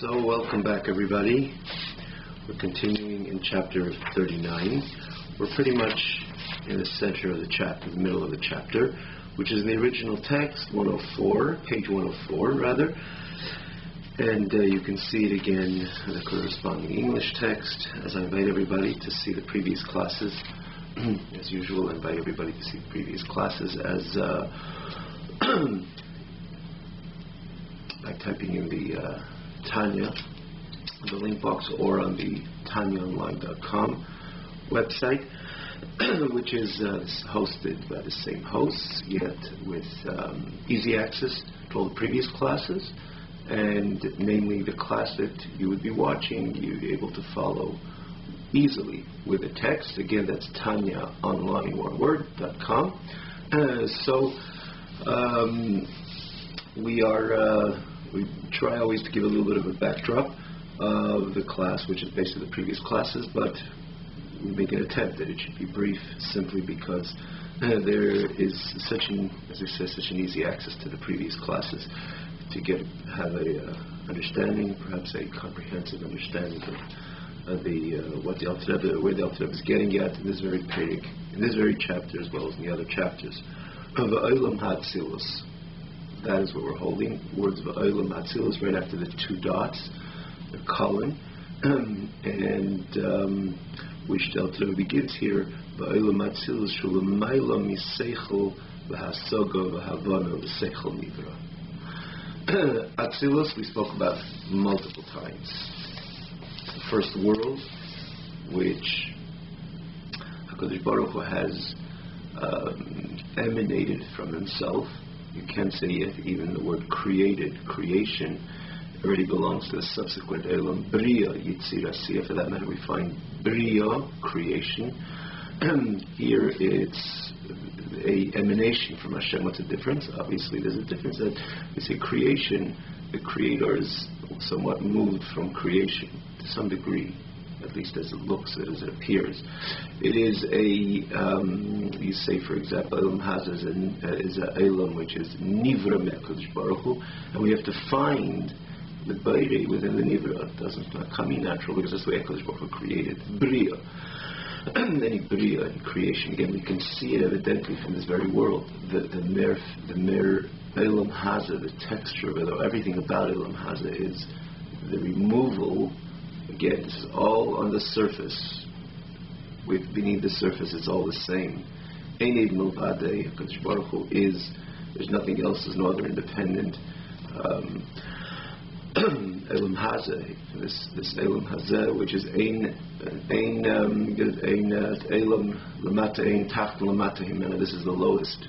So welcome back, everybody. We're continuing in chapter 39. We're pretty much in the center of the chapter, the middle of the chapter, which is in the original text, 104, page 104 rather. And you can see it again in the corresponding English text, as I invite everybody to see the previous classes. As usual, I invite everybody to see the previous classes as by typing in the Tanya, the link box, or on the tanyaonline.com website, which is hosted by the same hosts, yet with easy access to all the previous classes, and namely the class that you would be watching, you'd be able to follow easily with the text. Again, that's tanyaonline.com. We try always to give a little bit of a backdrop of the class, which is based on the previous classes, but we make an attempt that it should be brief, simply because there is such an easy access to the previous classes to have a understanding, perhaps a comprehensive understanding of where the Alter Rebbe is getting at in this very period, in this very chapter, as well as in the other chapters of Olam Hatzilus. That is what we're holding. Words of Olam Hatzilus right after the two dots, the colon, and which the Alter Rebbe begins here. Olam Hatzilus shulamayla miseichel v'hasoga v'havana v'seichel nivra. Atzilus we spoke about multiple times. The first world, which HaKadosh Baruch Hu has emanated from himself. You can't say yet even the word creation already belongs to the subsequent Elam, Bria, Yitzir, Asiya. For that matter, we find Bria, creation. Here it's a emanation from Hashem. What's the difference? Obviously there's a difference that we say creation, the Creator is somewhat moved from creation to some degree, at least as it looks, as it appears. It is you say, for example, Elam Haza is a Elam which is Nivra Me'akadosh Baruch Hu, and we have to find the Bayrei within the Nivra. It doesn't not come natural, because that's the way Akadosh Baruch Hu created Bria. Any Bria in creation, again, we can see it evidently from this very world. The mere Elam Haza, the texture of it, everything about Elam Haza is the removal. Again, this is all on the surface. Beneath the surface, it's all the same. Ein milvadei, HaKadosh Baruch Hu is. There's nothing else. There's no other independent. Elam Hazeh, this Elam Hazeh, which is Elam Lamata Ein Tacht Lamata Himena. This is the lowest.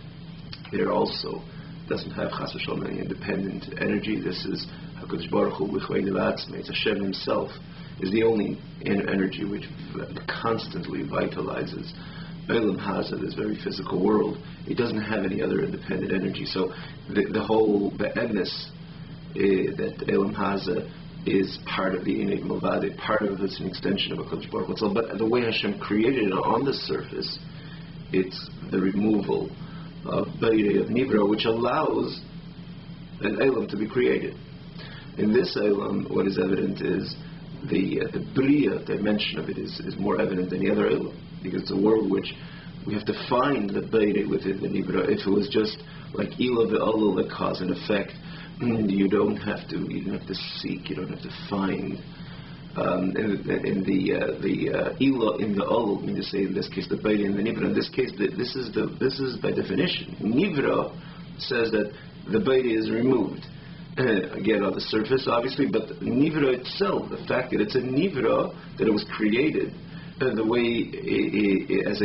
There also doesn't have Chas v'Shalom any independent energy. This is HaKadosh Baruch Hu b'chvei levatzmei. It's Hashem Himself is the only energy which constantly vitalizes Elam Hazeh, this very physical world. It doesn't have any other independent energy. So the emes that Elam Hazeh is part of the Inei Milvadei, part of it's an extension of HaKadosh Baruch Hu. But the way Hashem created it on the surface, it's the removal of Bayrei, of Nivra, which allows an Elam to be created. In this Elam, what is evident is the Bria dimension of it is more evident than the other Elam, because it's a world which we have to find the Bayrei within the Nivra. If it was just like Ila ve'Olah, like cause and effect, you don't have to seek, you don't have to find. In the Ila, in the Ol, I mean to say in this case the Bayrei and the Nivra. In this case, this is by definition. Nivra says that the Bayrei is removed. Again, on the surface, obviously, but Nivra itself, the fact that it's a Nivra, that it was created, the way as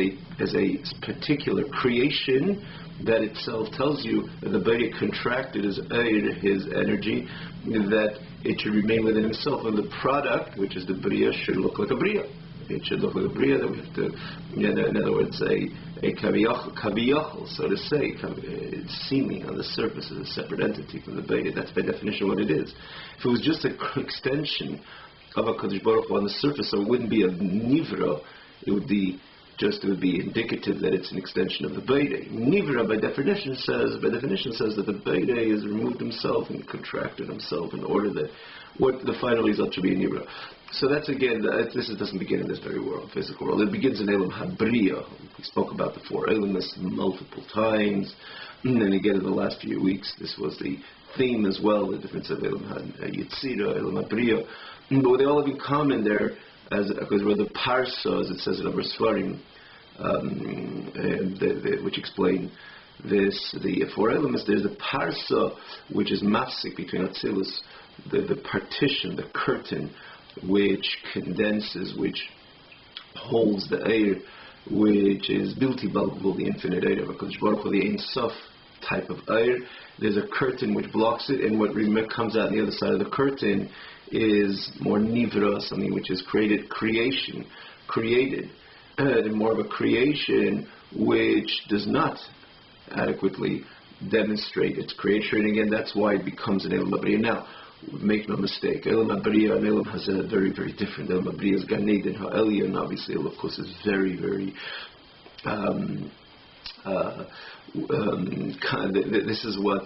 a particular creation, that itself tells you that the Bayrei contracted his energy, that it should remain within himself, and the product, which is the Bria, should look like a Bria. It should look like a Bria that we have to, in other words, a kaviyachol, so to say. It's seeming on the surface as a separate entity from the Bayrei. That's by definition what it is. If it was just an extension of HaKadosh Baruch Hu on the surface, so it wouldn't be a Nivra, it would be just to be indicative that it's an extension of the Beidei. Nivra, by definition, says that the Beidei has removed himself and contracted himself in order that what the final result should be a Nivra. So that's again, this doesn't begin in this very world, physical world. It begins in Elam Habriya. We spoke about the four elements multiple times, and again in the last few weeks, this was the theme as well, the difference of Elam Yitzira, Elam Habriya. But what they all have in common there, because we're the Parsa, as it says in Amar Sfarim, which explain this, the four elements. There's the Parsa, which is mafsik between Atzilus, the partition, the curtain, which condenses, which holds the air, which is Bilti Balgul, the infinite air of HaKadosh Baruch Hu, the Ein Sof type of air. There's a curtain which blocks it, and what comes out on the other side of the curtain is more nivra, something which is created, and more of a creation which does not adequately demonstrate its creation. And again, that's why it becomes an Elam Habriya. Now, make no mistake, Elam Habriya and Elam Hazeh are very, very different. Elam Habriya is Gan Eden Ha'eliyah, and obviously Elam Kus is very, very this is what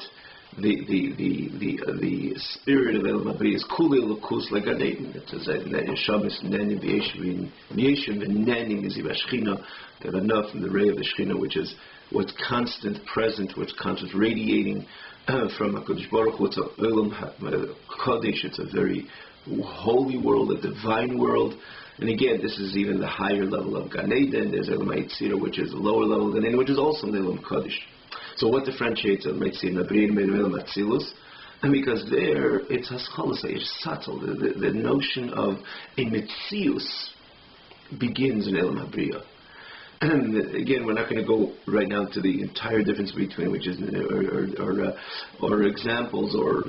the spirit of Elam Habriya is. Kuli Elokus like Gan Eden. It says that Shabbos Nenim V'Yeshem V'Nenim is Yivashchina. That enough in the ray of the Shechina, which is what's constant, present, what's constant, radiating from HaKadosh Baruch Hu. It's a Elam Kodesh. It's a very holy world, a divine world. And again, this is even the higher level of Gan Eden. There's Elam Yitzira, which is the lower level of Gan Eden, which is also an Elam Kodesh. So what differentiates Elam Yitzira and Elam Atzilus? And because there, it's Haskalas, it's subtle. The notion of a Metzius begins in Elam Habriya. And again, we're not going to go right now to the entire difference between, which is, or examples or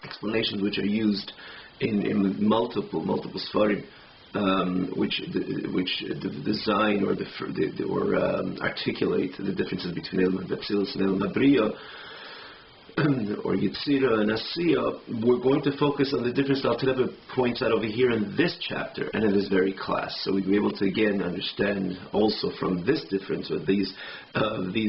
explanations which are used in multiple Sfarim, which design or articulate the differences between Elam Hatzilus and Elam Habriya, or Yitzira and Asiya. We're going to focus on the difference that Alter Rebbe points out over here in this chapter and in this very class. So we'll be able to again understand also from this difference, or these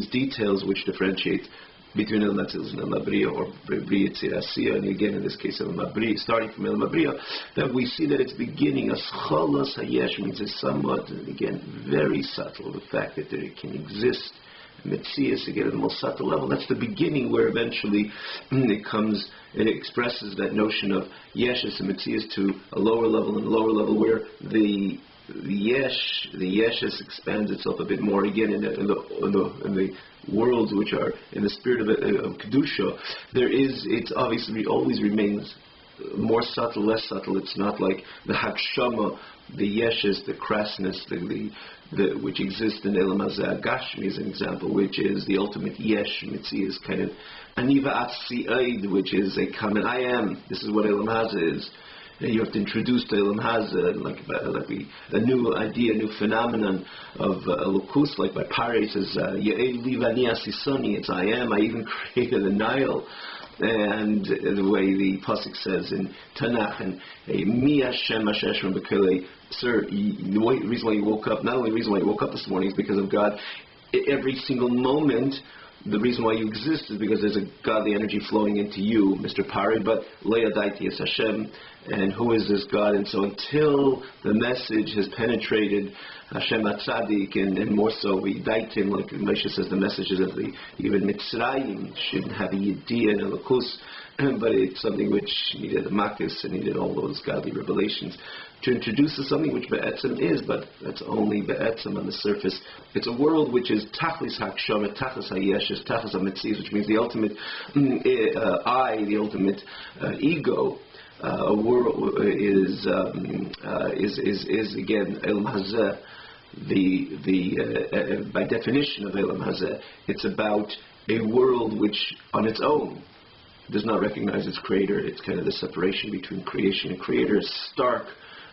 details which differentiate between Elam Hatzilus and Elam Habriya, or Bri Yitzira Asiya, and again in this case Elam Habriya, starting from Elam Habriya, that we see that it's beginning. Aschalas Hayesh means it's somewhat, again, very subtle, the fact that it can exist. Metzias, again, at the most subtle level. That's the beginning where eventually it expresses that notion of Yeshus and Metzias to a lower level and a lower level, where the Yeshus expands itself a bit more again in the worlds which are in the spirit of Kedusha. It obviously always remains more subtle, less subtle. It's not like the Hakshama, the Yeshus, the crassness, which exists in Elam Hazeh Gashmi as an example, which is the ultimate Yesh, Mitzi is kind of Aniva Atsi Eid, which is a common I am. This is what Elam Hazeh is. And you have to introduce to Elam Hazeh a new idea, a new phenomenon of Elokus, like by Pari says, Ye'el Livani Asisoni, it's I am, I even created the Nile. And the way the Pasuk says in Tanakh, and Mi Hashem Hasheshram B'Kelei, sir, the reason why you woke up, not only the reason why you woke up this morning is because of God. Every single moment, the reason why you exist is because there's a godly energy flowing into you, Mr. Pari, but Leah Daiti is Hashem, and who is this God? And so until the message has penetrated Hashem HaTzadik, and more so we Daitim, like Moshe says, the messages of even Mitzrayim shouldn't have a Yediyah and a Lakus, but it's something which needed a Makis and needed all those godly revelations to introduce to something which Be'etzim is, but that's only Be'etzim on the surface. It's a world which is Tachlis HaKshama, Tachlis HaYeshes, Tachlis HaMetzias, which means the ultimate I, the ultimate ego. A world is again Elam Hazeh. By definition of Elam Hazeh, it's about a world which, on its own, does not recognize its creator. It's kind of the separation between creation and creator is stark,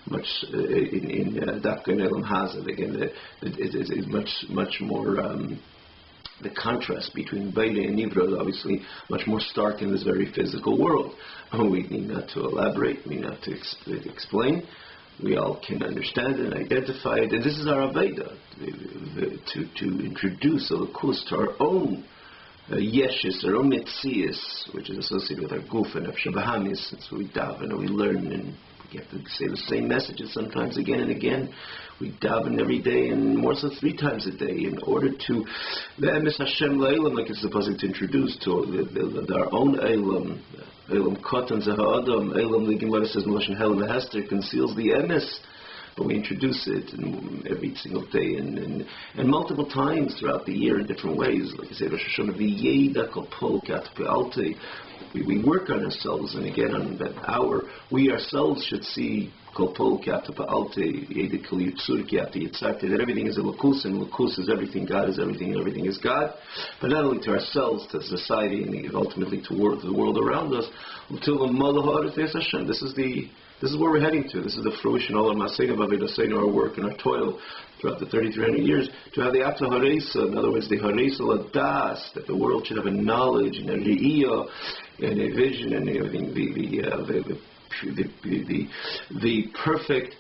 much in Dafka and Elam Hazeh. Again, it's much more. The contrast between Beidei and Nivra is obviously much more stark in this very physical world. We need not to elaborate, we need not to explain. we all can understand and identify it. And this is our Aveda, to introduce a Lakus to our own Yeshis, our own Metzias, which is associated with our Guf and Nefesh Bahamis. And so we daven and we learn, and we have to say the same messages sometimes again and again. We daven every day, and more so 3 times a day, in order to the Emes Hashem Le'elam, like it's supposed to introduce to our own Elam. Elam Kotan Zaha'adam, Elam, the Gemara says in Lashon Helen Hester, conceals the Emes. But we introduce it every single day and multiple times throughout the year in different ways. Like I say, Rosh Hashanah, V'yeda kol pol kat pe'alte. We work on ourselves, and again on that hour, we ourselves should see kol pol kat pe'alte, V'yeda kol yitzur kat yitzarte, that everything is a Lakus, and Lakus is everything, God is everything, and everything is God. But not only to ourselves, to society, and ultimately to the world around us, until the Malach Ha'aretz Hashem. This is where we're heading to. This is the fruition of our Maseinu, Vavedaseinu, our work and our toil throughout the 3,300 years, to have the Atah Haresa, in other words, the Haresa Ladas, that the world should have a knowledge and a Re'iyah and a vision and everything, the perfect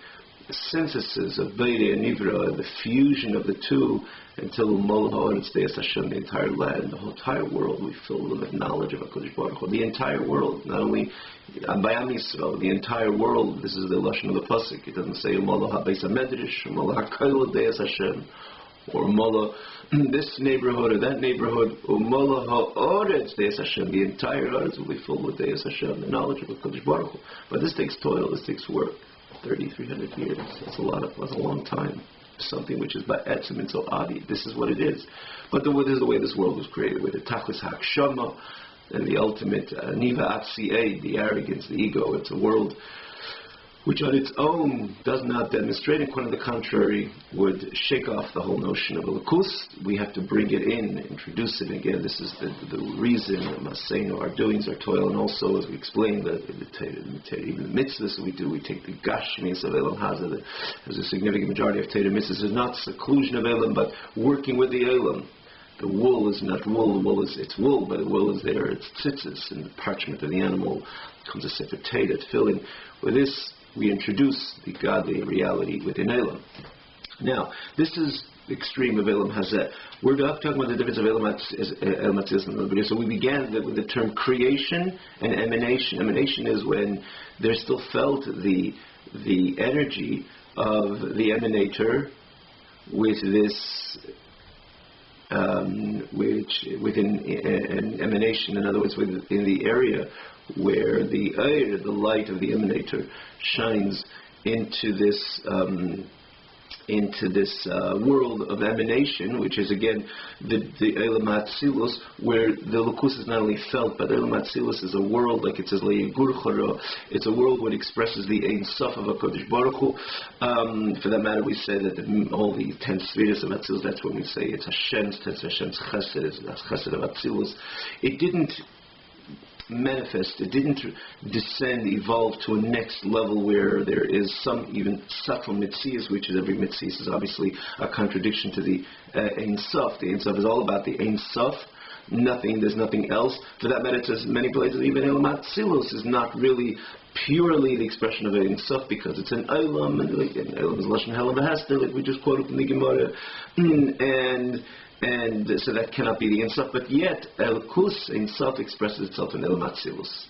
synthesis of Beit and Nivra, the fusion of the two, until the entire land, the whole entire world, we fill them with knowledge of HaKadosh Baruch Hu. The entire world, not only Bayam Yisrael, the entire world. This is the lashon of the pasuk. It doesn't say U'Mala HaBeis HaMedrash, U'Mala HaKol Deis Hashem, or U'Mala this neighborhood or that neighborhood, U'Mala HaOretz Deis Hashem. The entire earth will be filled with Deis Hashem, the knowledge of HaKadosh Baruch Hu. But this takes toil, this takes work. 3,300 years. That's a long time. Something which is by etzem and so adi. This is what it is. But this is the way this world was created, with the tachlis hakshama and the ultimate niva atzi'eh, the arrogance, the ego. It's a world which on its own does not demonstrate, and quite on the contrary, would shake off the whole notion of a Lakus. We have to bring it in, introduce it again. This is the reason, Maseinu, our doings, our toil, and also, as we explained, even the mitzvahs we do, we take the Gashmis of Elam Hazah. There's a significant majority of Torah mitzvahs is not seclusion of Elam, but working with the Elam. The wool is not wool, it's wool, but the wool is there, it's tzitzis, and the parchment of the animal comes a sefer Torah, tefillin. With this, we introduce the godly reality within Elam. Now, this is the extreme of Elam Hazeh. We're talking about the difference of Elam Hatzilas and Elam. So we began with the term creation and emanation. Emanation is when there's still felt the energy of the emanator with this, which within an emanation, in other words, within the area where the light of the emanator shines into this world of emanation, which is again the Elam Atzilus, where the Lakus is not only felt, but Elam Atzilus is a world, like it says, it's a world which expresses the Ein Sof of HaKadosh Baruch Hu. For that matter, we say that all the 10 spheres of Atzilus, that's when we say it's Hashem's Chesed, that's Chesed of Atzilus. It didn't manifest, it didn't descend, evolve to a next level where there is some even subtle mitzias, which is every mitzias is obviously a contradiction to the Ein Sof. The Ein Sof is all about the Ein Sof, nothing, there's nothing else. For that matter, it says in many places, even Elam Atzilus is not really purely the expression of Ein Sof, because it's an Elam, and Elam is Lashon Helen Hester, like we just quoted from the Gemara, and so that cannot be the Ein Sof, but yet Elkus Ein Sof expresses itself in Elam Atzilus.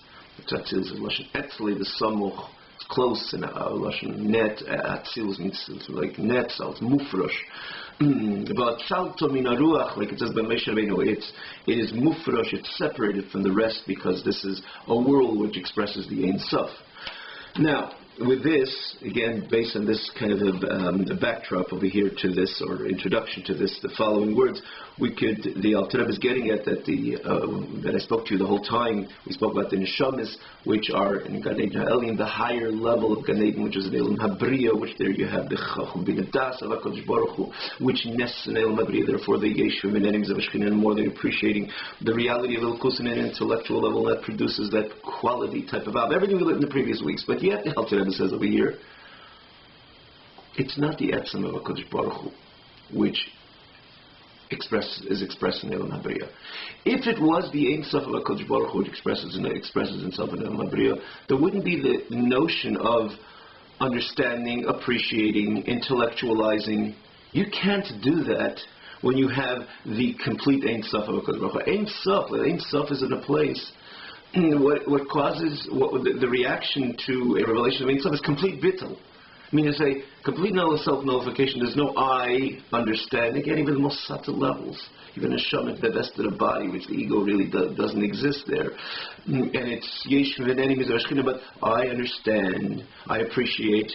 Atzilus is Lashon Etzli, the Samuch, it's close, and Lashon Net, Atzilus means it's like net, so it's Mufrosh. But Salto Min HaRuach, like it says by Moshe Rabbeinu, it is Mufrosh, it's separated from the rest, because this is a world which expresses the Ein Sof. Now, with this, again, based on this kind of a backdrop over here to this, or introduction to this, the following words, the Alter Rebbe is getting at that I spoke to you the whole time. We spoke about the Neshamas, which are in Gan Eden Ha'elin, the higher level of Gan Eden, which is in Elam HaBriya, which there you have the Chacham Bin Adas of HaKadosh Baruch Hu, which nests in Elam HaBriya, therefore the Yeshua and enemies of Ashkenaz, and more than appreciating the reality of Elkus on an intellectual level that produces that quality type of everything we learned in the previous weeks. But yet, the Alter Rebbe says over here, it's not the etzem of HaKadosh Baruch Hu which is expressed in Elam HaBriya. If it was the Ein Sof of HaKadosh Baruch Hu which expresses himself in Elam HaBriya, there wouldn't be the notion of understanding, appreciating, intellectualizing. You can't do that when you have the complete Ein Sof of HaKadosh Baruch Hu. Ein Sof is in a place. What causes the reaction to a revelation of Ein Sof is complete bittul. I mean, it's a complete self-nullification. There's no I understanding, again, even the most subtle levels. Even a shaman divested of body, which the ego really doesn't exist there. And it's yesh v'neni mizar shechina, but I understand, I appreciate,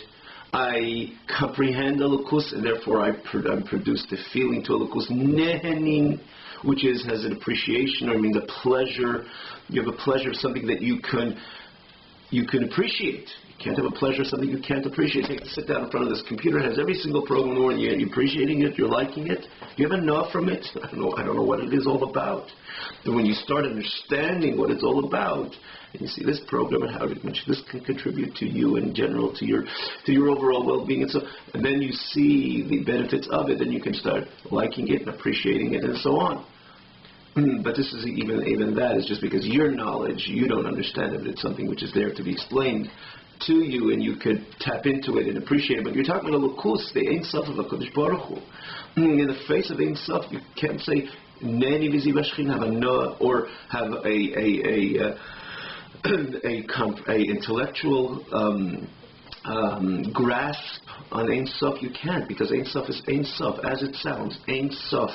I comprehend Elokus, and therefore I produce the feeling to Elokus, nehenin, which has an appreciation, or I mean the pleasure. You have a pleasure of something that you can appreciate. You can't have a pleasure of something you can't appreciate. Sit down in front of this computer, it has every single program in the world, and you're appreciating it, you're liking it. You have enough from it. I don't know what it is all about. But when you start understanding what it's all about, and you see this program and how much this can contribute to you in general, to your overall well-being, and then you see the benefits of it, and you can start liking it and appreciating it, and so on. But this is even that is just because your knowledge, you don't understand it. It's something which is there to be explained to you, and you could tap into it and appreciate it. But you're talking about Elokus, the Ein Sof of HaKadosh Baruch Hu. In the face of Ein Sof, you can't say Neni v'zi v'shechin, have a noah, or have a intellectual grasp on Ein Sof. You can't, because Ein Sof is Ein Sof as it sounds. Ein Sof.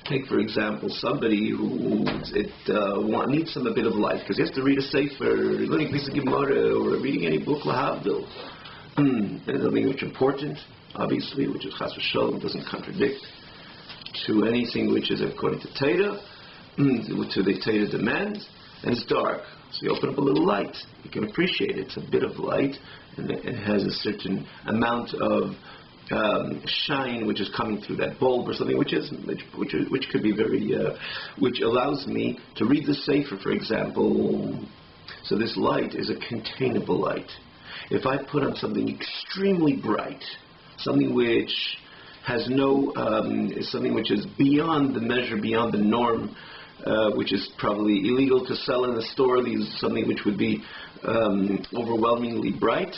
Take, for example, somebody who needs a bit of light because he has to read a sefer, learning a piece of Gemara, or reading any book, lahavdil. And something which is important, obviously, which is Chas v'Shalom, doesn't contradict to anything which is according to Torah, to the Torah demands, and it's dark. So you open up a little light. You can appreciate it. It's a bit of light, and it has a certain amount of shine which is coming through that bulb or something, which could be very, which allows me to read the sefer, for example. So this light is a containable light. If I put on something extremely bright, something which has something which is beyond the measure, beyond the norm, which is probably illegal to sell in the store, something which would be overwhelmingly bright.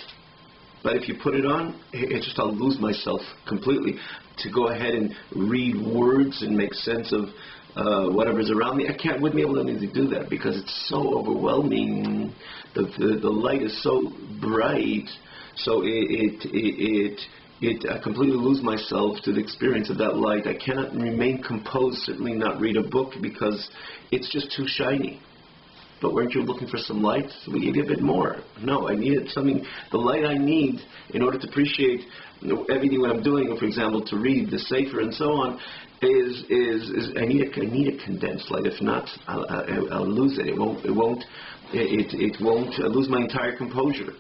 But if you put it on, I'll lose myself completely. To go ahead and read words and make sense of whatever's around me, wouldn't be able to do that because it's so overwhelming. The light is so bright, so I completely lose myself to the experience of that light. I cannot remain composed, certainly not read a book, because it's just too shiny. But weren't you looking for some light? So we gave you a bit more. No, I needed something, the light I need in order to appreciate everything what I'm doing, or for example, to read the sefer and so on, is I need a condensed light. If not, I'll lose it. It won't lose my entire composure.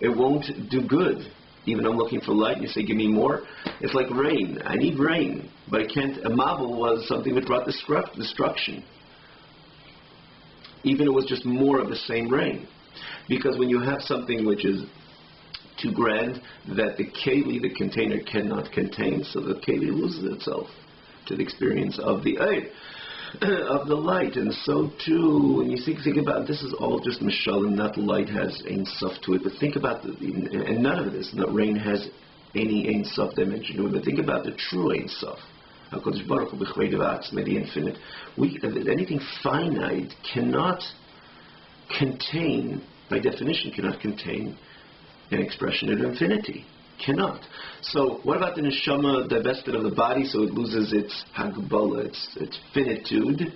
It won't do good. Even I'm looking for light, and you say, give me more. It's like rain. I need rain, but I can't. A marvel was something that brought destruction. Even it was just more of the same rain. Because when you have something which is too grand, that the keli, the container, cannot contain, so the keli loses itself to the experience of the of the light. And so too, when you think about it, this is all just mishalim, not light has Ein Sof to it, but think about and none of this, not rain has any Ein Sof dimension to it, but think about the true Ein Sof. HaKadosh Baruch Hu b'chvei v'atzmei, the infinite. Anything finite cannot contain, by definition, cannot contain an expression of infinity. Cannot. So what about the neshama divested of the body, so it loses its hagbala, its finitude,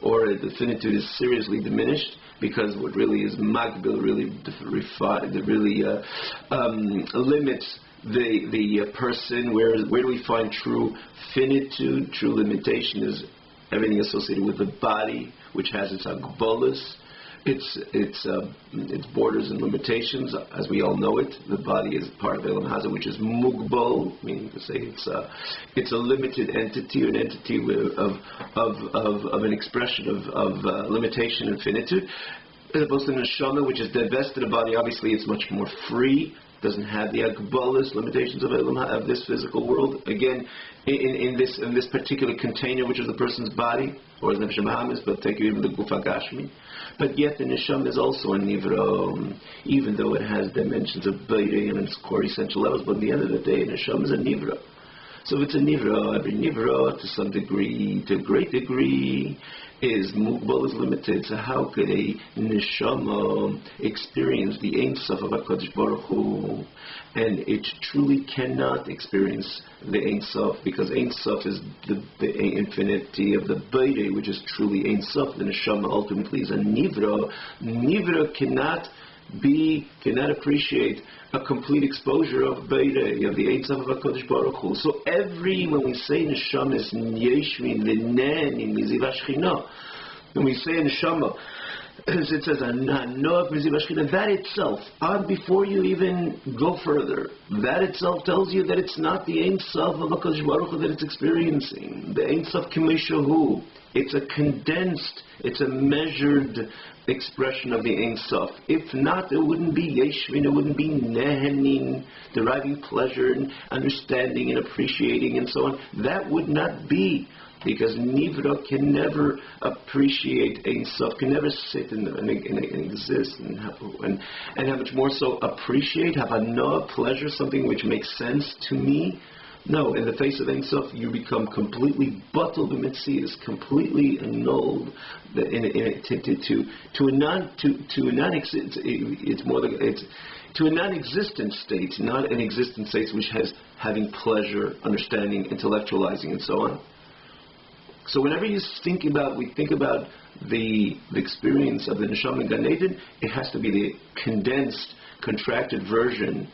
or the finitude is seriously diminished, because what really is magbil really limits the person. Where do we find true finitude? True limitation is everything associated with the body, which has its agbolas, its borders and limitations. As we all know it, the body is part of Elam Haza, which is mugbal, meaning to say it's a limited entity, an entity of an expression of limitation and finitude. As opposed to neshama, which is divested of the body, obviously it's much more free, doesn't have the agbalas, limitations of this physical world. Again, in this particular container, which is the person's body, or as Nefesh Bahamis, but take even the Gufa Gashmi. But yet the neshama is also a nivra, even though it has dimensions of Beirei and its core essential levels, but at the end of the day, neshama is a nivra. So if it's a nivra, every nivra, to some degree, to a great degree, is mugbal, is limited. So how could a neshama experience the Ein Sof of HaKadosh Baruch Hu? And it truly cannot experience the Ein Sof, because Ein Sof is the infinity of the Beirei, which is truly Ein Sof. The neshama ultimately is a nivra. Nivra cannot appreciate a complete exposure of Beirei, of the Ein Sof of HaKadosh Baruch Hu. So when we say neshama is yeshmin v'neni miziv hashchina, when we say neshama, as it says, hanoach miziv hashchina, that itself, before you even go further, that itself tells you that it's not the Ein Sof of HaKadosh Baruch Hu that it's experiencing. The Ein Sof k'meishahu. It's a condensed, it's a measured expression of the Ein Sof. If not, it wouldn't be yeshvin, it wouldn't be nehenin, deriving pleasure and understanding and appreciating and so on. That would not be, because Nivra can never appreciate Ein Sof, can never sit and exist, and how much more so appreciate, have a pleasure, something which makes sense to me. No, in the face of Ein Sof, you become completely bottled in Mitzias, completely annulled to a non-existent state, not an existent state which has having pleasure, understanding, intellectualizing, and so on. So whenever we think about the experience of the neshama in Gan Eden, it has to be the condensed, contracted version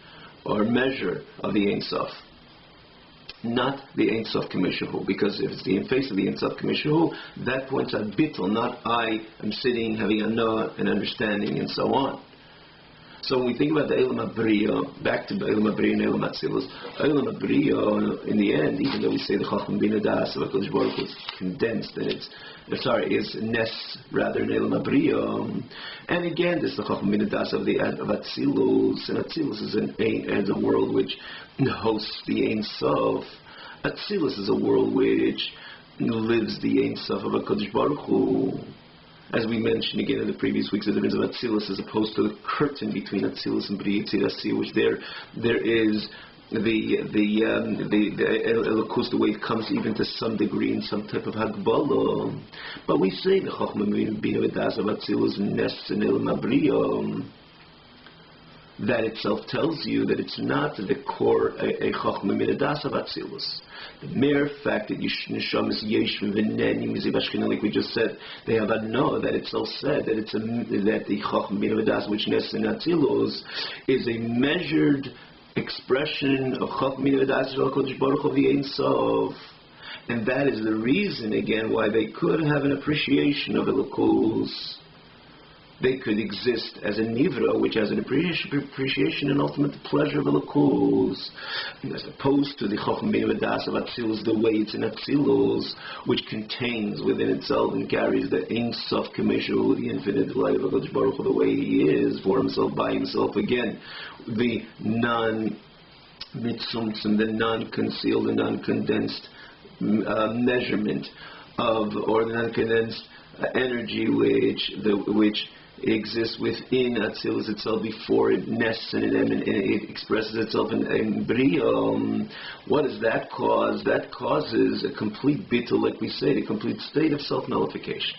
or measure of the Ein Sof. Not the Ein Sof K'meishahu, because if it's the face of the Ein Sof K'meishahu, that points at bittul, not I am sitting, having a no, and understanding, and so on. So when we think about the Eilam HaBriya, back to Eilam HaBriya and Eilam HaTzilus, Eilam HaBriya, in the end, even though we say the Chacham Bina Das of HaKadosh Baruch Hu is condensed, and is Nes rather than Eilam HaBriya, and again, this is the Chacham Bina Das of Atzilus, and Atzilus is a world which hosts the Ein Sof. Atzilus is a world which lives the Ein Sof of HaKadosh Baruch Hu. As we mentioned again in the previous weeks, the difference of Atzilus as opposed to the curtain between Atzilus and B'ri Yitzir, which there is the Elokus, the way it comes even to some degree in some type of Hagbala. But we say the Chachma Bina V'das of Atzilus Nes and Eilam HaBriya. That itself tells you that it's not the core a Chachma Bina V'das of Atzilus. The mere fact that Neshama is Yeshvin V'neni Miziv Hashchina, like we just said, they have a no, that itself said that that the Chacham Bina V'das, which Nes and Atzilus, is a measured expression of Chacham Bina V'das of HaKadosh Baruch Hu of the Ein Sof. And that is the reason, again, why they could have an appreciation of Elokus. They could exist as a nivra, which has an appreciation and ultimate pleasure of Elokus, as opposed to the Chacham Bina V'das of Atzilus, the way it's in Atzilus, which contains within itself and carries the Ein Sof K'meishahu, the infinite light of HaKadosh Baruch Hu, the way He is, for Himself, by Himself. Again, the non-mitzumtzum, the non-concealed, the non-condensed measurement of, or the non-condensed energy which exists within Atzilus itself before it nests in it and it expresses itself in Bria. What does that cause? That causes a complete bittul, like we say, a complete state of self-nullification.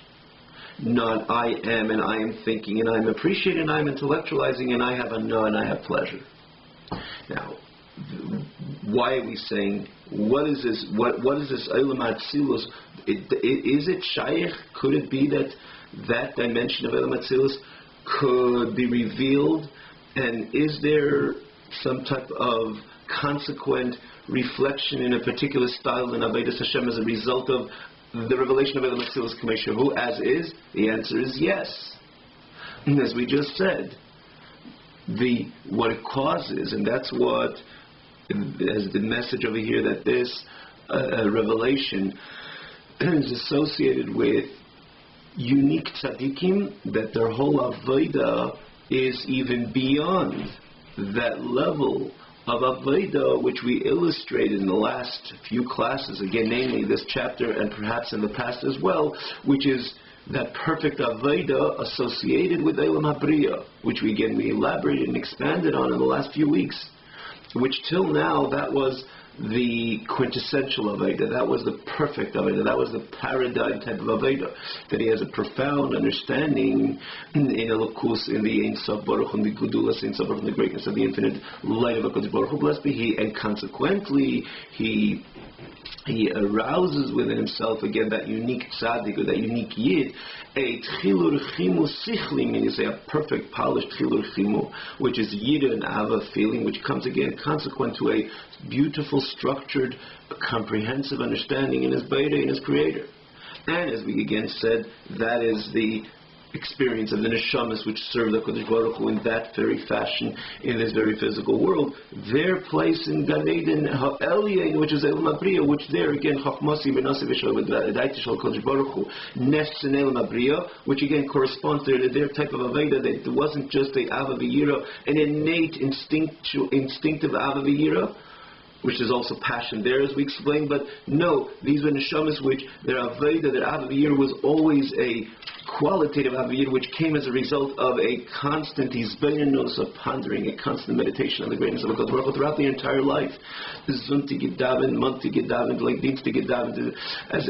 Not I am and I am thinking and I am appreciating and I am intellectualizing and I have a no and I have pleasure. Now, why are we saying, what is this Eilam Atzilus? Is it Shaykh? Could it be that dimension of Eilam Atzilus could be revealed? And is there some type of consequent reflection in a particular style in Avodas Hashem as a result of the revelation of Eilam Atzilus K'meishahu as is? The answer is yes. And as we just said, what it causes, and that's what as the message over here, that this revelation is associated with unique tzaddikim that their whole avodah is even beyond that level of avodah which we illustrated in the last few classes, again, namely this chapter and perhaps in the past as well, which is that perfect avodah associated with Eilam HaBriya, which we elaborated and expanded on in the last few weeks, which till now that was the quintessential Avodah, that was the perfect Avodah, that was the paradigm type of Avodah, that he has a profound understanding in Elokus, in the Ein Sof Baruch, in the Gedulas, Ein Sof Baruch, in the greatness of the infinite light of HaKadosh Baruch Hu, blessed be He, and consequently he arouses within himself again that unique tzaddik or that unique yid, a tchilur chimu sichli, meaning say a perfect polished tchilur chimu, which is yid and ava feeling, which comes again consequent to a beautiful, structured, comprehensive understanding in his Beta, in his Creator. And as we again said, that is the experience of the neshamas which serve the Kodesh Baruch Hu in that very fashion in this very physical world. Their place in Gan Eden Ha'elyon, which is Eilam HaBriya, which there again Chachmasi Benasi V'Daiti Shel Kodesh Baruch Hu Nes in Eilam HaBriya, which again corresponds to their type of Aveda, that it wasn't just a Ava V'Yira, an innate instinctive Ava V'Yira, which is also passion there, as we explained, but no, these were neshamas which their Aveda, their Ava V'Yira was always a qualitative Ava V'Yira which came as a result of a constant hisbeinos of pondering, a constant meditation on the greatness of HaKadosh Baruch Hu throughout the entire life. Zunti Gedaven, Monti Gedaven, like Dienste Gedaven, as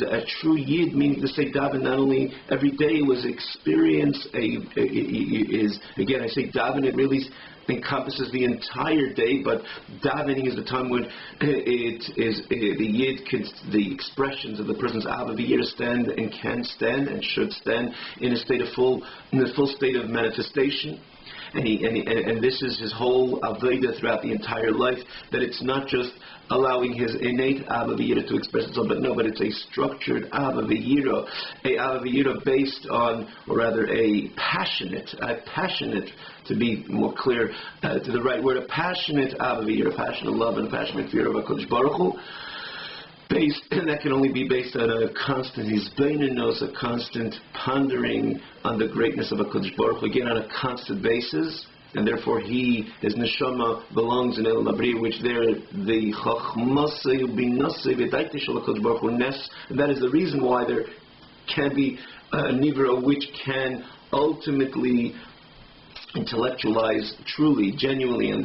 a true Yid, meaning to say Daven not only every day was experience again I say Daven, it really encompasses the entire day, but davening is the time when it is the Yid can, the expressions of the person's Ava V'Yira stand and can stand and should stand in the full state of manifestation. And this is his whole Avodah throughout the entire life, that it's not just allowing his innate Ava V'Yira to express itself, but it's a structured Ava V'Yira, a Ava V'Yira based on, or rather a passionate, to be more clear to the right word, a passionate Ava V'Yira, passionate love and passionate fear of HaKadosh Baruch Hu, and that can only be based on a constant hisbeinos, a constant pondering on the greatness of HaKadosh Baruch Hu, again on a constant basis, and therefore his neshama belongs in Eilam HaBriya, which there the chachmasei ubinasei v'daiti shel HaKadosh Baruch Hu nes, and that is the reason why there can be a nivra which can ultimately intellectualize truly, genuinely on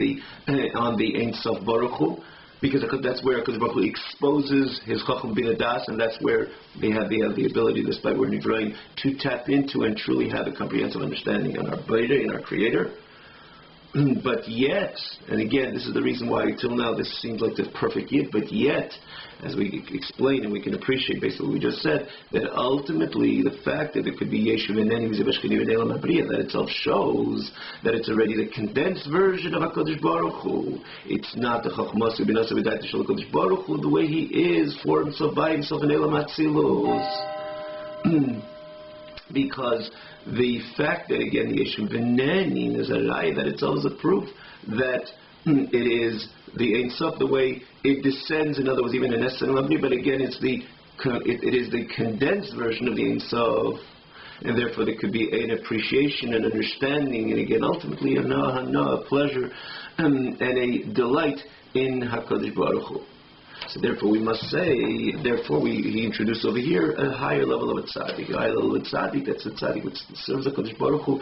the Ein Sof Baruch Hu, because that's where HaKadosh Baruch Hu exposes his Chacham Bin Adas, and that's where they have the ability, despite we're Nivraim, to tap into and truly have a comprehensive understanding on our Beta, in our Creator. But yet, and again, this is the reason why till now this seems like the perfect Yid, but yet, as we explain and we can appreciate based on what we just said, that ultimately the fact that it could be Yeshu V'Neni V'Zevashchini V'Neilam HaBriya, that itself shows that it's already the condensed version of HaKadosh Baruch Hu. It's not the Chachmas Ubinasa V'Daita Shel HaKadosh Baruch Hu, the way he is for himself, by himself in Eilam HaTzilus. Because the fact that again the Yeshu V'Neni is a lie, that itself is a proof that it is the Ein Sof, the way it descends, in other words, even in Nes and Lamri, but again it is the condensed version of the Ein Sof, and therefore there could be an appreciation and understanding, and again ultimately a pleasure and a delight in HaKadosh Baruch Hu. So therefore we must say, he introduced over here a higher level of a tzaddik, that's a tzaddik which serves HaKadosh Baruch Hu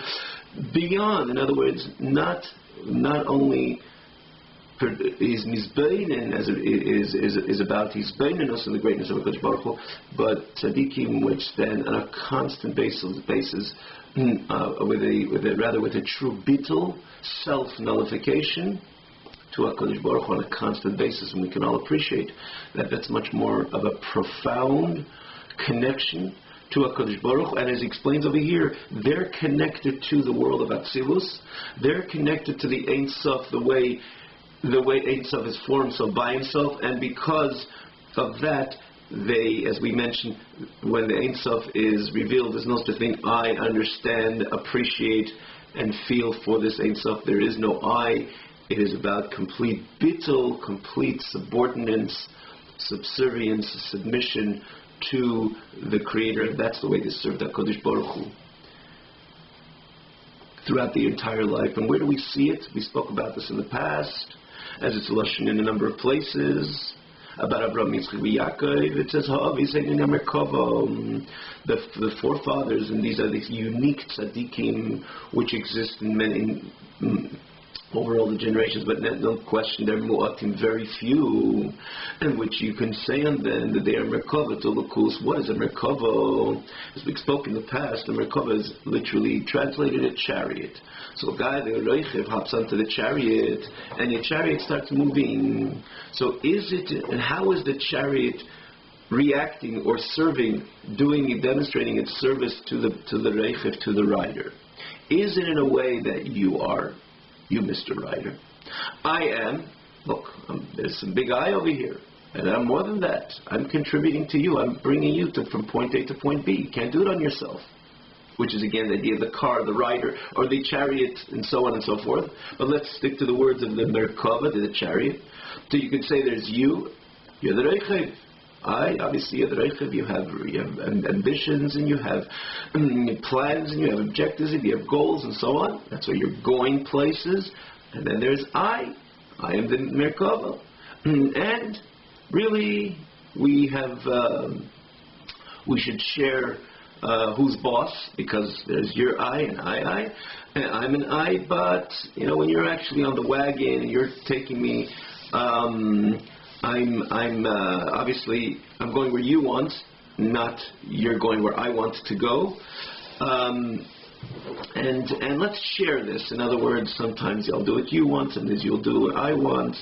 beyond, in other words, not only his mizbeinen as is about his beininus and the greatness of HaKadosh Baruch Hu, but tzaddikim which stand on a constant basis with a true bittul, self-nullification to HaKadosh Baruch Hu on a constant basis, and we can all appreciate that that's much more of a profound connection to HaKadosh Baruch Hu. And as he explains over here, they're connected to the world of Atzilus, they're connected to the Ein Sof, the way Ein Sof is for himself, by himself, and because of that, they, as we mentioned, when the Ein Sof is revealed, there's no such thing, I understand, appreciate, and feel for this Ein Sof. There is no I. It is about complete bittul, complete subordinance, subservience, submission to the Creator. That's the way they served HaKadosh Baruch Hu throughout the entire life. And where do we see it? We spoke about this in the past, as it's lashon in a number of places. About Abraham, Yitzchak, Yaakov, it says, the forefathers, and these are these unique tzaddikim which exist in many, over all the generations, but no question they're mu'atim, very few, and which you can say on them that they are merkava to lukus. What is a merkava? As we spoke in the past, a merkava is literally translated a chariot. So a guy, the reichev, hops onto the chariot, and your chariot starts moving. So is it, and how is the chariot reacting or serving, demonstrating its service to the reichev, to the rider? Is it in a way that you, Mr. Rider? I am, look, there's some big I over here, and I'm more than that. I'm contributing to you. I'm bringing you from point A to point B. You can't do it on yourself. Which is again the idea of the car, the rider, or the chariot, and so on and so forth. But let's stick to the words of the Merkava, the chariot. So you could say there's you're the Reichev. Obviously you're the Reichev. You have ambitions, and you have plans, and you have objectives, and you have goals, and so on. That's why you're going places. And then there's I am the Merkava. And really, we should share who's boss, because there's your I and I, and I'm an I, but when you're actually on the wagon and you're taking me, I'm obviously I'm going where you want, not you're going where I want to go, and let's share this. In other words, sometimes I'll do what you want, sometimes you'll do what I want.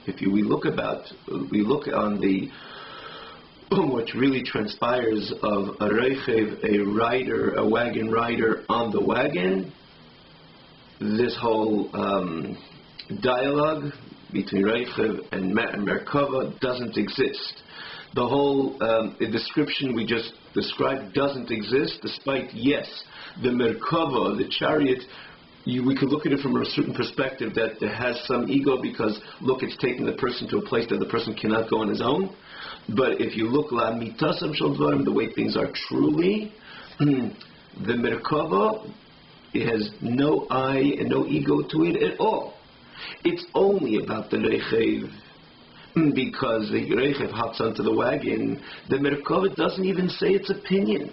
We look on the what really transpires of a reichev, a rider, a wagon rider on the wagon, this whole dialogue between reichev and merkava doesn't exist. The whole description we just described doesn't exist, despite, yes, the merkava, the chariot, we could look at it from a certain perspective that it has some ego because, look, it's taking the person to a place that the person cannot go on his own. But if you look la mitasam shel dvarim, the way things are truly, the merkava, it has no I and no ego to it at all. It's only about the reichev, because the reichev hops onto the wagon. The merkava doesn't even say its opinion.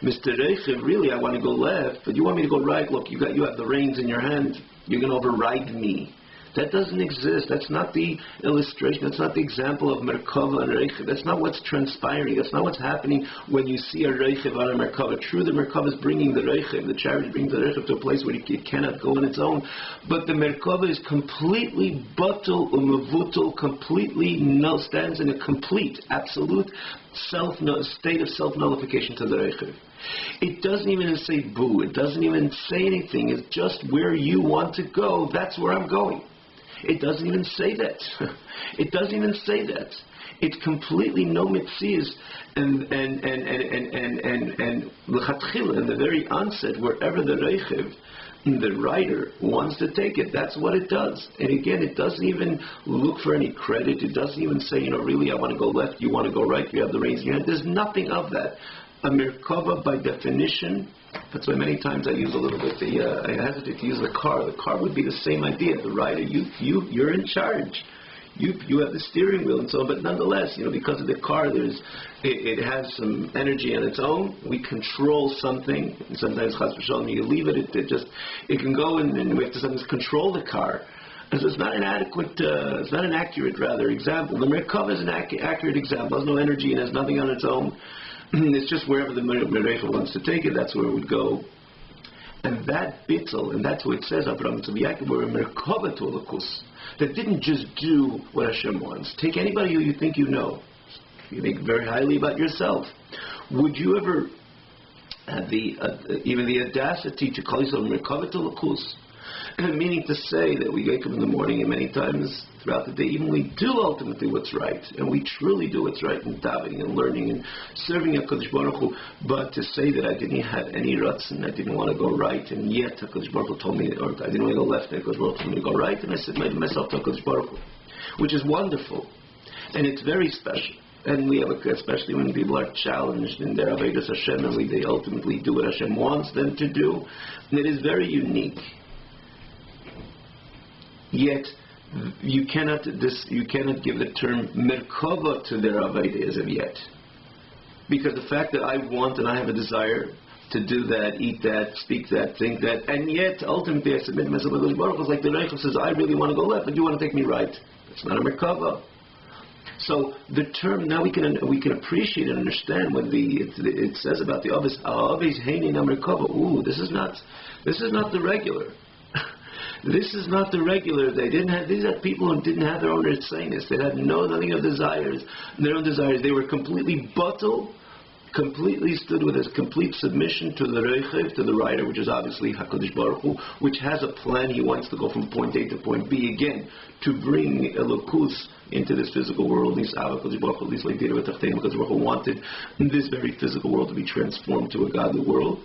Mr. Reichev, really, I want to go left, but you want me to go right. Look, you have the reins in your hand. You're going to override me. That doesn't exist. That's not the illustration. That's not the example of Merkava and Reichev. That's not what's transpiring. That's not what's happening when you see a Reichev on a Merkava. True, the Merkava is bringing the Reichev, the chariot is bringing the Reichev to a place where it cannot go on its own. But the Merkava is completely batul umavutul, completely stands in a complete, absolute state of self-nullification to the Reichev. It doesn't even say boo. It doesn't even say anything. It's just where you want to go. That's where I'm going. It doesn't even say that. It doesn't even say that. It's completely no mitzias, and l'chatchila, in the very onset, wherever the reichev, the rider, wants to take it, that's what it does. And again, it doesn't even look for any credit. It doesn't even say, really, I want to go left, you want to go right, you have the reins in your hand. There's nothing of that. A merkava, by definition, that's why many times I use a little bit I hesitate to use the car. The car would be the same idea. The rider, you're in charge. You have the steering wheel and so on, but nonetheless, because of the car, it has some energy on its own. We control something, and sometimes chas v'shalom, you leave it, it can go, and we have to sometimes control the car. And so it's not an accurate example. The merkava is an accurate example. It has no energy and has nothing on its own. It's just wherever the Merecha wants to take it, that's where it would go. And that bittul, and that's what it says, Abraham to Yaakov, were a merkava to alakus, that didn't just do what Hashem wants. Take anybody who you think you know. You think very highly about yourself. Would you ever have even the audacity to call yourself merkava to alakus? Meaning to say that we wake up in the morning and many times throughout the day, even we do ultimately what's right, and we truly do what's right in davening and learning and serving HaKadosh Baruch Hu, but to say that I didn't have any ruts and I didn't want to go right, and yet HaKadosh Baruch Hu told me, or I didn't want to go left, and HaKadosh Baruch Hu told me to go right, and I submitted myself to HaKadosh Baruch Hu, which is wonderful, and it's very special. And we have, especially when people are challenged in their Avodas Hashem, and they ultimately do what Hashem wants them to do. And it is very unique. Yet, you cannot give the term merkava to their Avodah as of yet. Because the fact that I want and I have a desire to do that, eat that, speak that, think that, and yet ultimately I submit myself to the Baruch Hu. It's like the Reichel says, I really want to go left, but you want to take me right. It's not a merkava. So the term, now we can appreciate and understand what it says about the Avis Heini na merkava. Ooh, this is not the regular. This is not the regular. These are people who didn't have their own ritzainus. They had nothing of desires, their own desires. They were completely bottle, completely stood with a complete submission to the Reichev, to the writer, which is obviously HaKadosh Baruch Hu, which has a plan. He wants to go from point A to point B again, to bring Elokus into this physical world. These HaKadosh Baruch Hu, these Leidira V'Tachteim, HaKadosh Baruch Hu wanted this very physical world to be transformed to a godly world.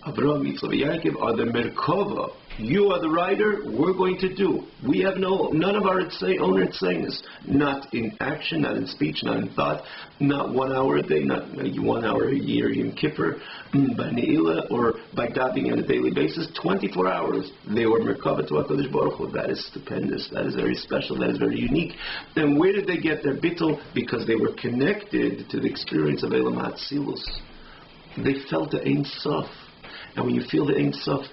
Avraham, Yitzchak, Yaakov are the Merkava. You are the writer. We're going to do. We have none of our own ritzainus. Not in action, not in speech, not in thought, not 1 hour a day, not 1 hour a year, Yom Kippur, by Ne'ilah, or by davening on a daily basis. 24 hours. They were Merkava to HaKadosh Baruch Hu. That is stupendous. That is very special. That is very unique. And where did they get their bittul? Because they were connected to the experience of Elam HaTzilus. They felt the Ein Sof. And when you feel the Ein Sof,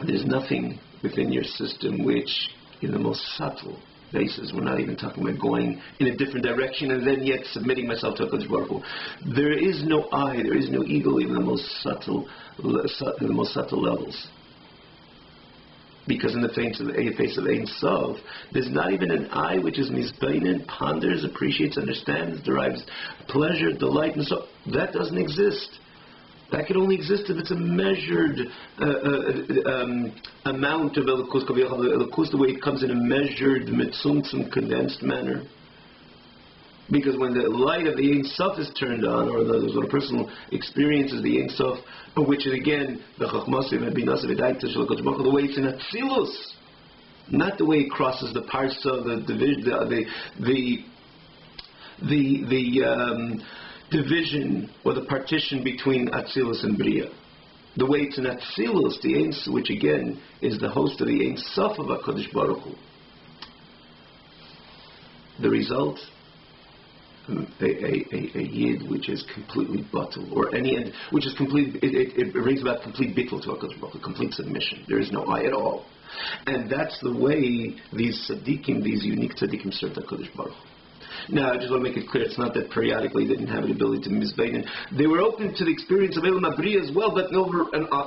there's nothing within your system which, in the most subtle basis, we're not even talking about going in a different direction and then yet submitting myself to HaKadosh Baruch Hu. There is no I, there is no ego, even in the most subtle levels. Because in the face of Ein Sof, there's not even an I which is mizbeinin, ponders, appreciates, understands, derives pleasure, delight, and so that doesn't exist. That can only exist if it's a measured amount of Elokus, the way it comes in a measured, mitzumtzum, condensed manner. Because when the light of the Ein Sof is turned on, or when a person experiences the Ein Sof, which is again the Chachmasim and Binasa V'Daita Shel HaKadosh Baruch Hu, the way it's in Atzilus, not the way it crosses the Parsa, the division or the partition between Atzilus and Bria. The way it's in Atzilus, the Ein Sof, which again is the host of the Ein Sof of HaKadosh Baruch Hu. The result, a yid which is completely bottle, or any end which is complete, it brings about complete bittul to HaKadosh Baruch Hu, complete submission. There is no I at all. And that's the way these tzaddikim, these unique tzaddikim serve HaKadosh Baruch Hu. Now, I just want to make it clear, it's not that periodically they didn't have the ability to mizbein. They were open to the experience of Elam HaBriya as well, but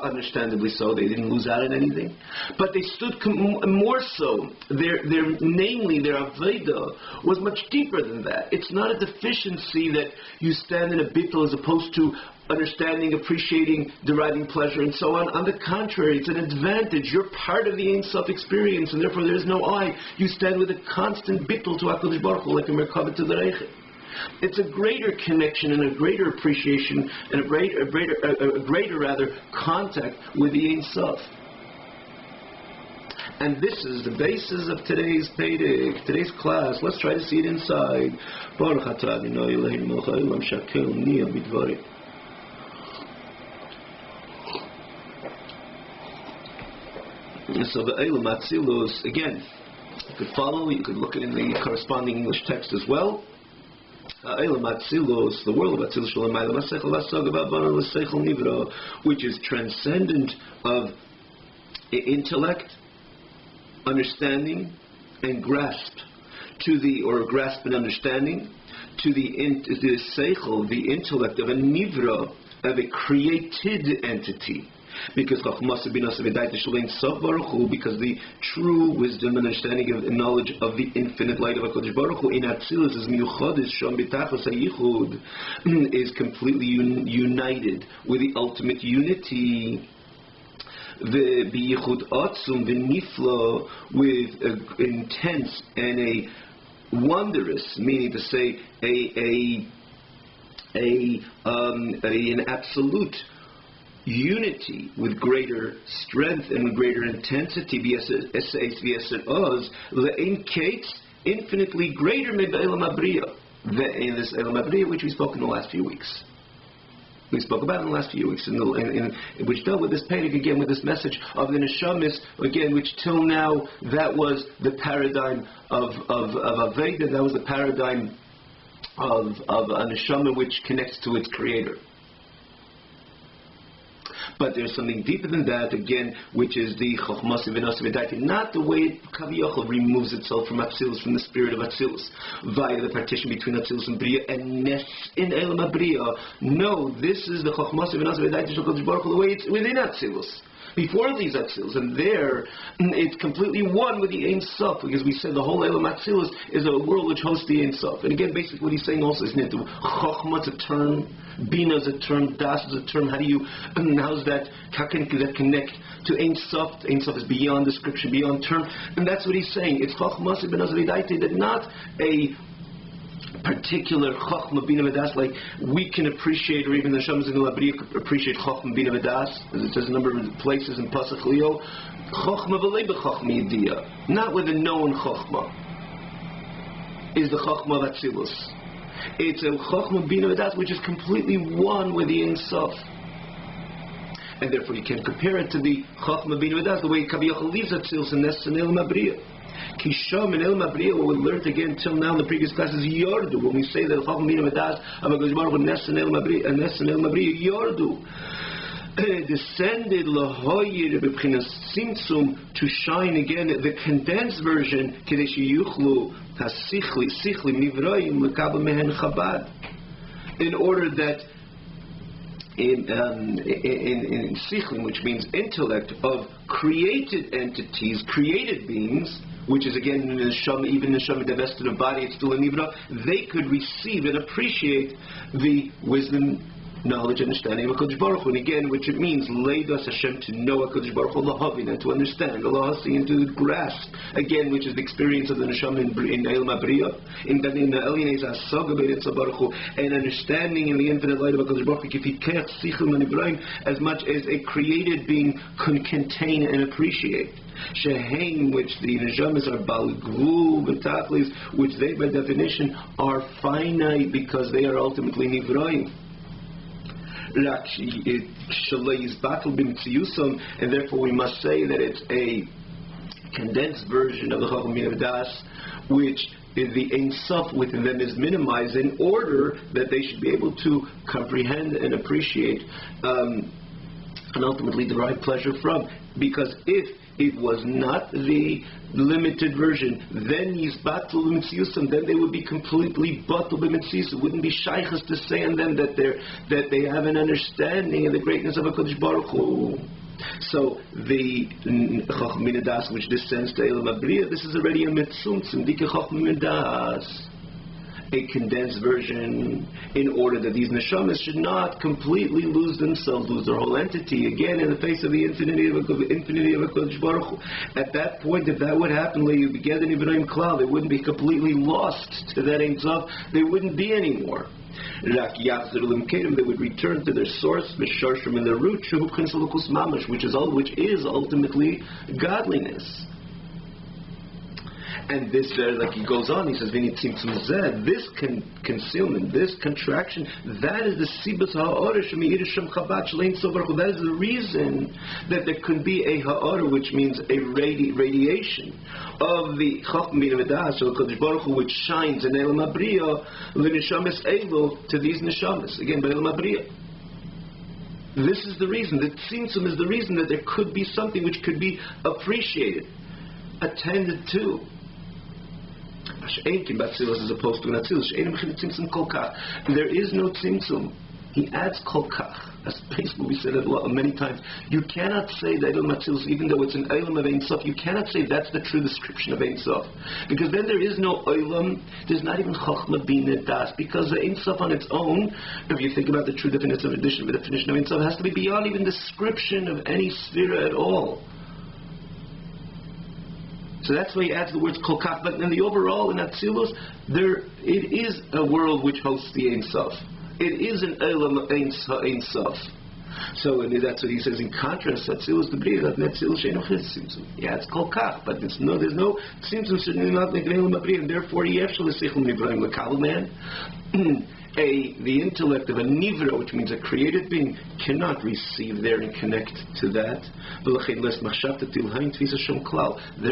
understandably so, they didn't lose out on anything. But they stood more so. Namely, their Aveda was much deeper than that. It's not a deficiency that you stand in a bittul as opposed to understanding, appreciating, deriving pleasure, and so on. On the contrary, it's an advantage. You're part of the Ein Sof experience, and therefore there is no I. You stand with a constant bittul to HaKadosh Baruch Hu, like a merkava to the Reichev. It's a greater connection and a greater appreciation and a greater contact with the Ein Sof. And this is the basis of today's Pedic, today's class. Let's try to see it inside. Baruch atah Adonai Eloheinu melech haolam shakel niyah bidvarim. So the Elam HaTzilus, again, you could follow, you could look at it in the corresponding English text as well. Elam HaTzilus, the world of Atzilus Shalom Elam HaSeichel V'Hasag V'Havana L'Seichel Nivra, which is transcendent of intellect, understanding, and grasp and understanding to the Seichel, the intellect of a Nivra, of a created entity. Because because the true wisdom and understanding of and knowledge of the infinite light of HaKadosh Baruch Hu in Atzilus is completely united with the ultimate unity. The biyichud atzum v'nifla, with an intense and a wondrous, meaning to say an absolute unity with greater strength and with greater intensity, infinitely greater than Elam HaBriya. in this Elam Abriya, which we spoke in the last few weeks. We spoke about in the last few weeks, which dealt with this panic again, with this message of the neshamis again, which till now that was the paradigm of Aveda, that was the paradigm of a neshama which connects to its creator. But there's something deeper than that, again, which is the Chochmas V'Nos V'Daiti, not the way Kaviyachol removes itself from Atzilus, from the spirit of Atzilus, via the partition between Atzilus and Bria, and Nes in Elam HaBria. No, this is the Chochmas V'Nos V'Daiti Shel Kodesh Baruch Hu, the way it's within Atzilus. Before these Atzilus, and there it's completely one with the Ein Sof, because we said the whole Elam Atzilus is a world which hosts the Ein Sof. And again, basically what he's saying also is that Chochma is a term, Bina is a term, Das is a term. How can that connect to Ein Sof? Ein Sof is beyond description, beyond term, and that's what he's saying. It's Chochma B'Nos V'Daiti, that not a particular Chochma Bina V'Das, like we can appreciate, or even the Neshamas in the Labriya could appreciate Chochma Bina V'Das, as it says a number of places in Pasach Leo. Chochma V'lei B'Chochma Yediyah, not with a known Chochma, is the Chochma of Atzilus. It's a Chochma Bina V'das which is completely one with the Ein Sof. And therefore you can compare it to the Chochma Bina V'das, the way Kaviyachol leaves Atzilus and Nes and Elam HaBriya. Kisham and Elam HaBriya, what we learned again till now in the previous classes, Yordu. When we say that Chochma Bina V'das of HaKadosh Baruch Hu, Nes and Elam HaBriya, Yordu, descended lahoyir b'bchinas simtzum, to shine again the condensed version, kadesh yuchlu hasichli mivroim lekabel mehen chabad, in order that in sichlim, which means intellect, of created entities, created beings, which is again in the neshama, even the neshama divested of body, it's still a nivra, they could receive and appreciate the wisdom, knowledge, understanding of HaKadosh Baruch Hu. And again, which it means, Leidas Hashem, to know HaKadosh Baruch Hu, Lahavin, and to understand, Allahasi, and to grasp, again, which is the experience of the Neshama in Elam HaBriya, in the Elionez HaSaga B'Eretz Baruch Hu, and understanding in the infinite light of HaKadosh Baruch Hu, Kifikech, Sichel, and Ibrahim, as much as a created being can contain and appreciate. Shehein, which the Neshamas are Balgru, B'Tachlis, which they, by definition, are finite because they are ultimately Nivraim. And therefore we must say that it's a condensed version of the Chochma Bina V'das, which the Ein Sof within them is minimized in order that they should be able to comprehend and appreciate and ultimately derive pleasure from. Because if it was not the limited version, then then they would be completely batul b'mitzvus. It wouldn't be shaychus to say on them that they have an understanding of the greatness of HaKadosh Baruch Hu. So the Chochma Bina V'das, which descends to Elam HaBriya, this is already a mitzumtzum dike Chochma Bina V'das, a condensed version, in order that these neshamas should not completely lose themselves, lose their whole entity, again in the face of the infinity of HaKadosh Baruch Hu. At that point, if that would happen, they wouldn't be completely lost to that Ein Sof, they wouldn't be anymore. They would return to their source, Mesharshim, in their root, which is ultimately godliness. And this, like he goes on, he says, this concealment, this contraction, that is the sibas ha'orah shemiyirisham chabad shlein sovarach. That is the reason that there could be a ha'orah, which means a radiation of the Chochma Bina V'das, or HaKadosh Baruch Hu, which shines in Elam HaBriya, l'neshamas elu, to these neshamas, again by Elam HaBriya. This is the reason, the tzimtzum is the reason that there could be something which could be appreciated, attended to. As opposed to an atzilus. There is no tzimtzum. He adds kol kach. As basically we said it many times. You cannot say that Elam Atzilus, even though it's an Elam of Ein Sof, you cannot say that's the true description of Ein Sof. Because then there is no Elam, there's not even Chochma Bina Das. Because the Ein Sof on its own, if you think about the true definition of Ein Sof, has to be beyond even description of any sphere at all. So that's why he adds the words kol kach. But in the overall, in Atzilus, it is a world which hosts the Ein Sof. It is an Elam Ein Sof. So that's what he says in contrast. Atzilus the Bria, that Netzilus Sheino Tzimtzum. Yeah, it's called Kach, but there's no Tzimtzum certainly not Negreil Mabria, and therefore Yeshua L'Seichel Nibraim L'Kabel man. The intellect of a nivra, which means a created being, cannot receive there and connect to that. Their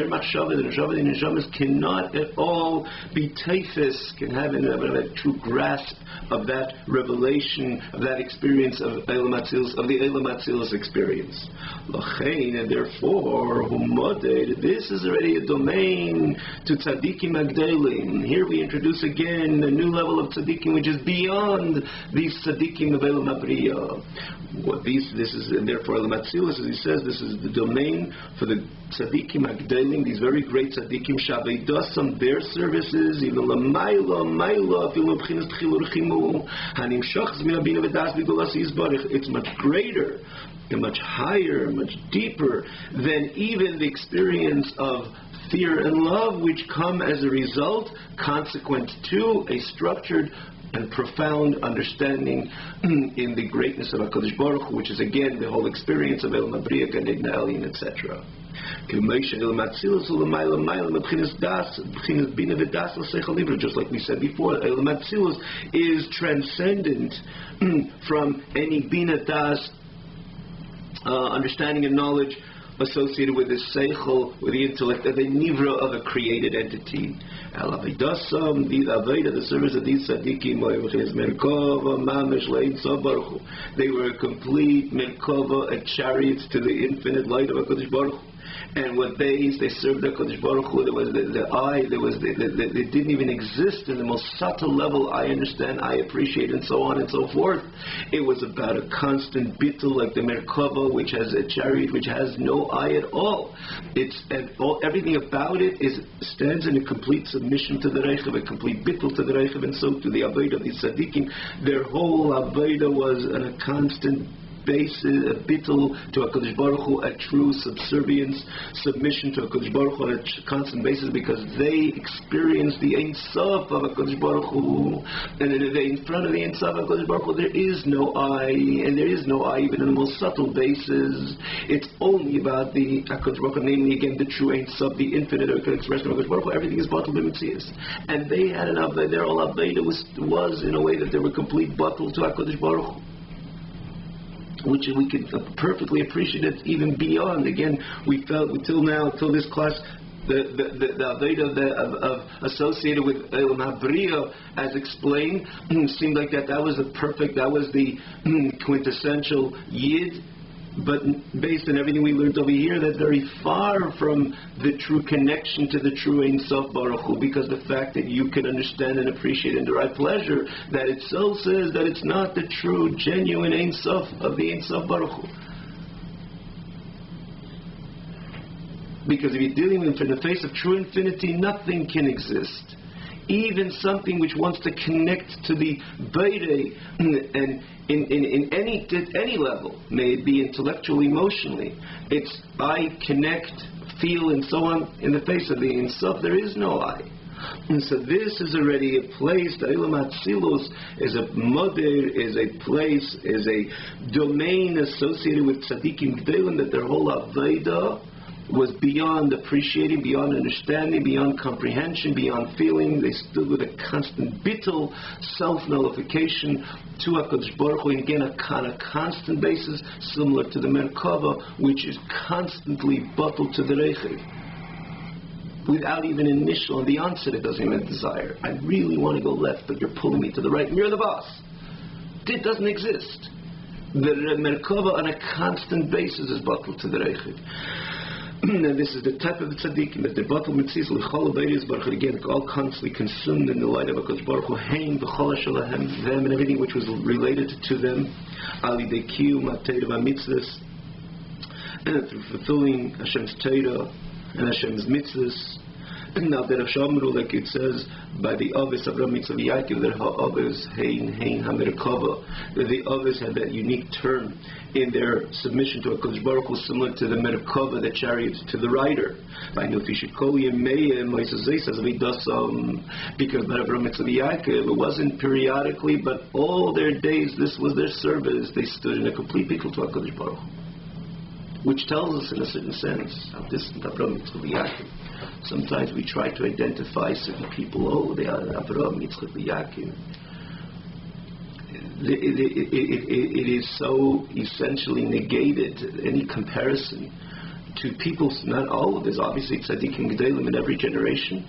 machshava, the neshamas cannot at all be teifes, can have a true grasp of that revelation, of that experience of the Eilam Atzilus experience. And therefore, this is already a domain to tzaddikim agdelim. Here we introduce again a new level of tzaddikim, which is beyond these tzaddikim of Eilam Abriya. This is, and therefore Eilam Atzilus, as he says, this is the domain for the tzaddikim agdelim, these very great tzaddikim, shaveidasam, their services, even l'mayla, afilu b'chinas tchilur chimu, hanim shachz minabina v'das b'golas yizbarich. It's much greater and much higher, much deeper than even the experience of fear and love, which come as a result, consequent to a structured and profound understanding in the greatness of HaKadosh Baruch Hu, which is again the whole experience of Eilam Abriya, Gan Eden Elyon, etc. Just like we said before, Eilam Atzilus is transcendent from any Bina Das understanding and knowledge associated with the seichel, with the intellect, of the nivra of a created entity. Alavidasam, the Aveda, the service of these tzaddikim, they were a complete merkava, a chariot to the infinite light of HaKadosh Baruch Hu. And what they served HaKadosh Baruch Hu, there was the I, they didn't even exist in the most subtle level. I understand, I appreciate, and so on and so forth. It was about a constant bittul, like the Merkava, which has a chariot, which has no I at all. Everything about it stands in a complete submission to the Reichav, a complete bittul to the Reichav, and so to the Aveda of the Tzaddikim. Their whole Aveda was on a constant basis, a bittul to HaKadosh Baruch Hu, a true subservience, submission to HaKadosh Baruch Hu on a constant basis, because they experienced the Ein Sof of HaKadosh Baruch Hu, and in front of the Ein Sof of HaKadosh Baruch Hu there is no I, and there is no I even on the most subtle basis. It's only about the HaKadosh Baruch Hu, namely again the true Ein Sof, the infinite expression of HaKadosh Baruch Hu. Everything is batul b'mitzias, and they had an Aveda, their whole Aveda was in a way that they were complete batul to HaKadosh Baruch Hu, which we could perfectly appreciate it even beyond. Again, we felt till this class, the Aveda of associated with Eilam Habriya, as explained, seemed like that was the quintessential Yid. But based on everything we learned over here, that's very far from the true connection to the true Ein Sof Baruch Hu, because the fact that you can understand and appreciate and derive pleasure, that itself says that it's not the true, genuine Ein Sof of the Ein Sof Baruch Hu. Because if you're dealing with in the face of true infinity, nothing can exist. Even something which wants to connect to the Beirei, and in any level, may it be intellectual, emotionally, it's I connect, feel, and so on. In the face of the Ein Sof, there is no I. And so this is already a place, the Eilam Atzilus is a mother, is a place, is a domain associated with Tzaddikim G'delim, that their whole Aveda was beyond appreciating, beyond understanding, beyond comprehension, beyond feeling. They stood with a constant bittul, self-nullification to HaKadosh Baruch Hu, and again on a constant basis, similar to the Merkava, which is constantly bottled to the Reichav. Without even initial, on the onset it doesn't even desire. I really want to go left, but you're pulling me to the right, and you're the boss. It doesn't exist. The Merkava on a constant basis is bottled to the Reichav. And this is the type of the tzaddikim, that the batul mitzvahs l'chol aveiros baruch Hu, again, all constantly consumed in the light of HaKadosh Baruch Hu, heim v'chol shalahem, them and everything which was related to them, ali de kiyum ha'teira v'mitzvahs, and through fulfilling Hashem's Torah and Hashem's mitzvahs, Now the Rashamru, like it says by the Avis of Avram Yitzchak Yaakov, that Ha'avis Hein HaMerkava, that the Avis had that unique term in their submission to HaKadosh Baruch Hu, similar to the Merkava, the chariot, to the rider. Because by Avram Yitzchak Yaakov, it wasn't periodically, but all their days, this was their service. They stood in a complete bittul to HaKadosh Baruch Hu, which tells us in a certain sense how distant Avram Yitzchak Yaakov. Sometimes we try to identify certain people. Oh, they are Avram Yitzchak Yaakov. It is so essentially negated, any comparison to people. Not all. There's obviously tzaddikim gedolim in every generation,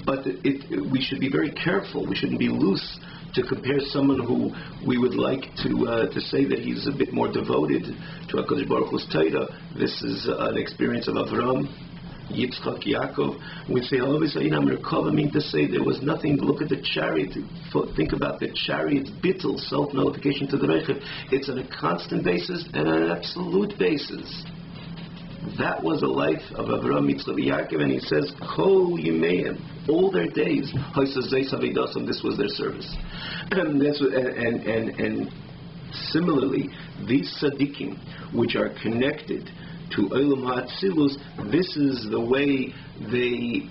but we should be very careful. We shouldn't be loose to compare someone who we would like to say that he's a bit more devoted to HaKadosh Baruch Hu's Torah. This is an experience of Avram, Yitzchak, Yaakov. We say, always Merkava, mean to say there was nothing. Look at the chariot. Think about the chariot's bittul, self-nullification to the Reichev. It's on a constant basis and on an absolute basis. That was the life of Avram Yitzchak Yaakov, and he says, Kol Yimeim, all their days, this was their service. And similarly, these tzaddikim, which are connected to Olam HaAtzilus, this is the way they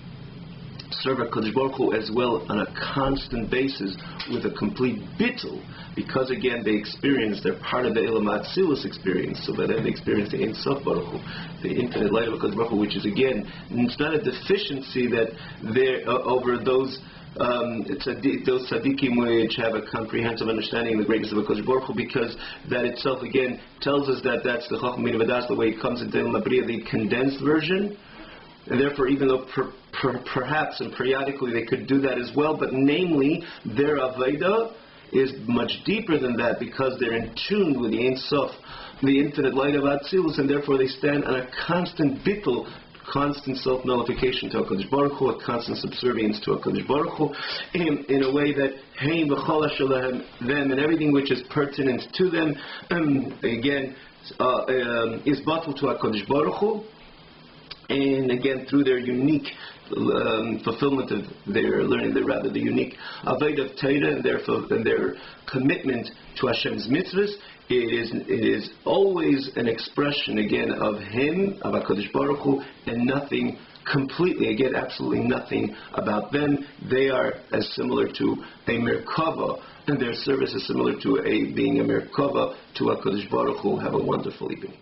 serve HaKadosh Baruch Hu as well on a constant basis with a complete bittul, because again they experience, they're part of the Olam HaAtzilus experience, so that they experience the Ein Sof Baruch Hu, the infinite light of HaKadosh Baruch Hu, which is again, it's not a deficiency that they're over those tzaddikim which have a comprehensive understanding of the greatness of HaKadosh Baruch Hu, because that itself again tells us that that's the Chacham Min Vadas, the way it comes into Olam Habriya, the condensed version. And therefore, even though perhaps and periodically they could do that as well, but namely, their Aveda is much deeper than that, because they're in tune with the Ein Sof, the infinite light of Atzilus, and therefore they stand on a constant bittul, constant self-nullification to HaKadosh Baruch Hu, a constant subservience to HaKadosh Baruch Hu, in a way that Hein v'chol shalahem, them and everything which is pertinent to them, again, is batul to HaKadosh Baruch Hu. And again, through their unique fulfillment of their learning, the unique avodah of Torah and their commitment to Hashem's mitzvahs, it is always an expression again of Him, of HaKadosh Baruch Hu, and nothing completely, again, absolutely nothing about them. They are as similar to a Merkava, and their service is similar to being a Merkava to HaKadosh Baruch Hu. Have a wonderful evening.